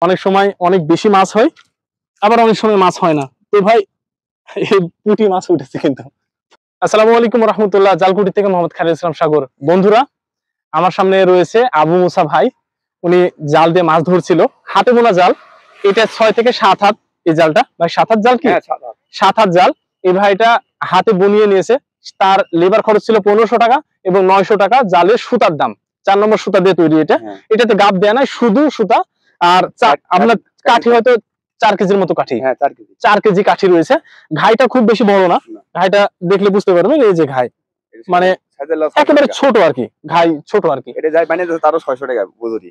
অনেক সময় অনেক বেশি মাছ হয়, আবার অনেক সময় মাছ হয় না। তো ভাই এই পুঁটি মাছ উঠেছে কিন্তু। আসসালামু আলাইকুম রহমতুল্লাহ, জালকুটি থেকে মোহাম্মদ খালিদ ইসলাম সাগর। বন্ধুরা, আমার সামনে রয়েছে আবু মুসা ভাই। উনি জাল দিয়ে মাছ ধরছিল, হাতে বোনা জাল। এটা 6 থেকে 7 হাত। এই জালটা ভাই 7 হাত জাল কি? 7 হাত জাল। এই ভাইটা হাতে বুনিয়ে নিয়েছে। তার লেবার খরচ ছিল 1500 টাকা এবং 900 টাকা জালের সুতার দাম। 4 নম্বর সুতা দিয়ে তৈরি এটা। এটাতে গাব দেয়া নাই, শুধু সুতা। আর আপনার কাঠি হয়তো 4 কেজির মতো কাঠি। 4 কেজি কাঠি রয়েছে। ঘাইটা খুব বেশি বড় না, ঘাইটা দেখলে বুঝতে পারবেন। এই যে ঘাই, মানে একেবারে ছোট আর কি, ঘাই ছোট আর কি। এটা যাই বানিয়ে দিয়েছে তারও 600 টাকা মজুরি।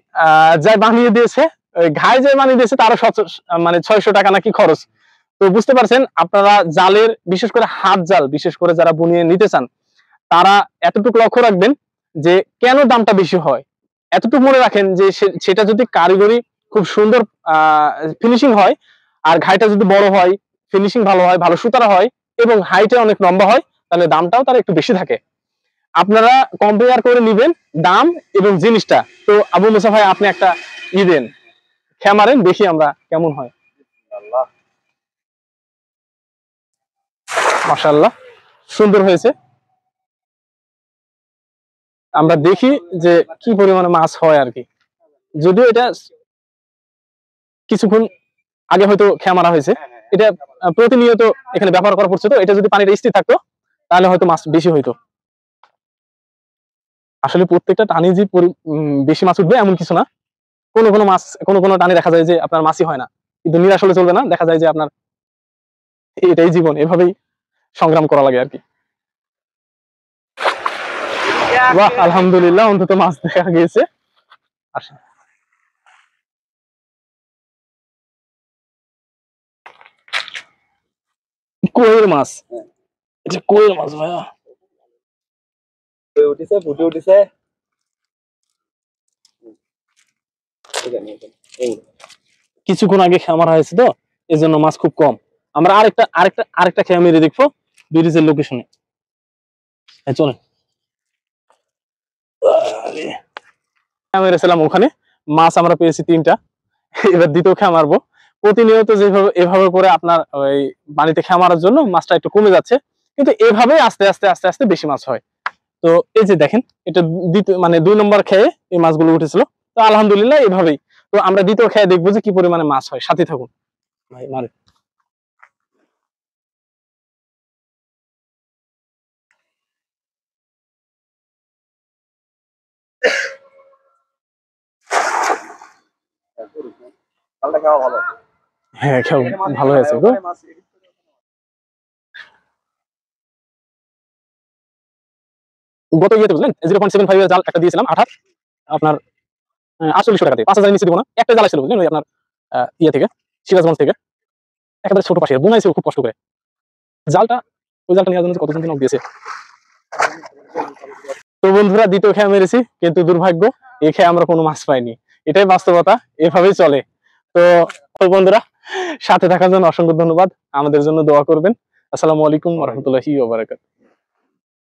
যাই বানিয়ে দিয়েছে, ঘাই যাই বানিয়ে দিয়েছে তারও মানে 600 টাকা নাকি খরচ। তো বুঝতে পারছেন আপনারা, জালের বিশেষ করে হাত জাল বিশেষ করে যারা বুনিয়ে নিতে চান, তারা এতটুকু লক্ষ্য রাখবেন যে কেন দামটা বেশি হয়। এতটুকু মনে রাখেন যে সেটা যদি কারিগরি খুব সুন্দর ফিনিশিং হয়, আর ঘাইটা যদি বড় হয়, ফিনিশিং ভালো হয়, ভালো সুতারা হয় এবং হাইটে অনেক লম্বা হয়, তাহলে দামটাও তার একটু বেশি থাকে। আপনারা কম্পেয়ার করে নিবেন দাম এবং জিনিসটা। তো আবু মুসা ভাই, আপনি একটা দেন, খেয়া মারেন, দেখি আমরা কেমন হয়। মাশাআল্লাহ, সুন্দর হয়েছে। আমরা দেখি যে কি পরিমাণে মাছ হয় আর কি। যদিও এটা কিছুক্ষণ আগে হয়তো খেয়া মারা হয়েছে, এটা প্রতিনিয়ত এখানে ব্যবহার করা পড়ছে। তো এটা যদি পানিটা স্থির থাকতো তাহলে হয়তো মাছ বেশি হইতো। আসলে প্রত্যেকটা টানে যে বেশি মাছ উঠবে এমন কিছু না। কোনো কোনো মাছ, কোনো কোনো টানে দেখা যায় যে আপনার মাছই হয় না, কিন্তু নিরাশ হলে চলবে না। দেখা যায় যে আপনার এটাই জীবন, এভাবেই সংগ্রাম করা লাগে আর কি। বাহ, আলহামদুলিল্লাহ, অন্তত মাছ দেখা গিয়েছে। আসেন, কোয়ের মাছ, এটা কোয়ের মাছ ভাইয়া। ফুটে উঠেছে। কিছুক্ষণ আগে খেয়া মারা হয়েছে, তো এই জন্য মাছ খুব কম। আমরা আরেকটা খেয়া মেরে দেখবো ব্রিজের লোকেশনে। চলেন, মেরেছিলাম ওখানে, মাছ আমরা পেয়েছি 3টা। এবার দ্বিতীয় খেয়া মারবো। প্রতিনিয়ত যেভাবে এভাবে করে আপনার ওই পানিতে খেয়া মারার জন্য মাছটা একটু কমে যাচ্ছে, কিন্তু এভাবে আস্তে আস্তে আস্তে আস্তে বেশি মাছ হয়। তো এই যে দেখেন, এটা দ্বিতীয় মানে 2 নম্বর খেয়ে এই মাছগুলো উঠেছিল। তো আলহামদুলিল্লাহ এভাবেই। তো আমরা দ্বিতীয় খেয়ে দেখবো যে কি পরিমাণে মাছ হয়। সাথে থাকুন ভাই, মারে। হ্যাঁ, খেয়াও ভালো হয়েছে গো। গত ইয়েতে বুঝলেন 0.75 এর জাল একটা দিয়েছিলাম 8 হাত, আপনার 4800 টাকা দিয়ে। 5000 নিচে দিব না। একটা জাল ছিল বুঝলেন, ওই আপনার ইয়ে থেকে, সিরাজগঞ্জ থেকে, একেবারে ছোট পাশে বুনাইছে খুব কষ্ট করে জালটা। ওই জালটা নেওয়ার জন্য কতজন নক দিয়েছে। তো বন্ধুরা, দ্বিতীয় খেয়া মেরেছি, কিন্তু দুর্ভাগ্য এই খেয়ে আমরা কোনো মাছ পাইনি। এটাই বাস্তবতা, এভাবেই চলে। তো বন্ধুরা, সাথে থাকার জন্য অসংখ্য ধন্যবাদ। আমাদের জন্য দোয়া করবেন। আসসালামু আলাইকুম ওয়া রাহমাতুল্লাহি ওয়া বারাকাতুহু।